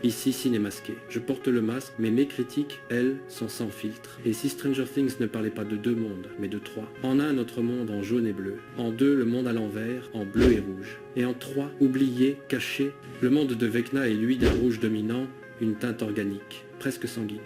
Ici, Cinémasqué. Je porte le masque, mais mes critiques, elles, sont sans filtre. Et si Stranger Things ne parlait pas de 2 mondes, mais de 3. En 1, notre monde en jaune et bleu. En 2, le monde à l'envers, en bleu et rouge. Et en 3, oublié, caché, le monde de Vecna est lui d'un rouge dominant, une teinte organique, presque sanguine.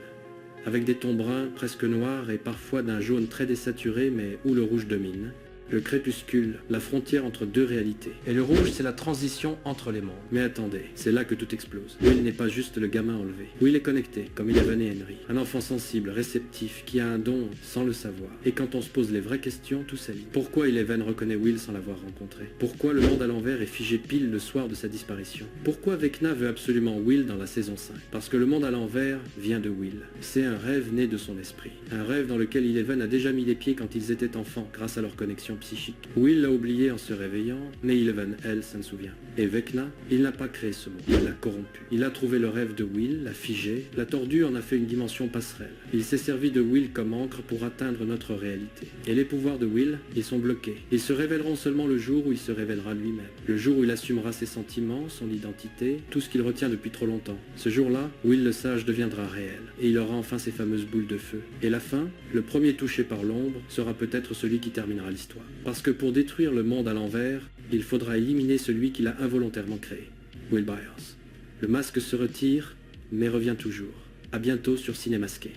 Avec des tons bruns, presque noirs, et parfois d'un jaune très désaturé, mais où le rouge domine. Le crépuscule, la frontière entre 2 réalités. Et le rouge, c'est la transition entre les mondes. Mais attendez, c'est là que tout explose. Will n'est pas juste le gamin enlevé. Will est connecté, comme Eleven et Henry. Un enfant sensible, réceptif, qui a un don sans le savoir. Et quand on se pose les vraies questions, tout s'allie. Pourquoi Eleven reconnaît Will sans l'avoir rencontré? Pourquoi le monde à l'envers est figé pile le soir de sa disparition? Pourquoi Vecna veut absolument Will dans la saison 5? Parce que le monde à l'envers vient de Will. C'est un rêve né de son esprit. Un rêve dans lequel Eleven a déjà mis les pieds quand ils étaient enfants, grâce à leur connexion psychique. Will l'a oublié en se réveillant, mais Eleven, elle, s'en souvient. Et Vecna, il n'a pas créé ce monde, il l'a corrompu. Il a trouvé le rêve de Will, l'a figé, l'a tordu, en a fait une dimension passerelle. Il s'est servi de Will comme encre pour atteindre notre réalité. Et les pouvoirs de Will, ils sont bloqués. Ils se révéleront seulement le jour où il se révélera lui-même. Le jour où il assumera ses sentiments, son identité, tout ce qu'il retient depuis trop longtemps. Ce jour-là, Will le sage deviendra réel. Et il aura enfin ses fameuses boules de feu. Et la fin, le premier touché par l'ombre, sera peut-être celui qui terminera l'histoire. Parce que pour détruire le monde à l'envers, il faudra éliminer celui qui l'a involontairement créé, Will Byers. Le masque se retire, mais revient toujours. À bientôt sur Cinémasqué.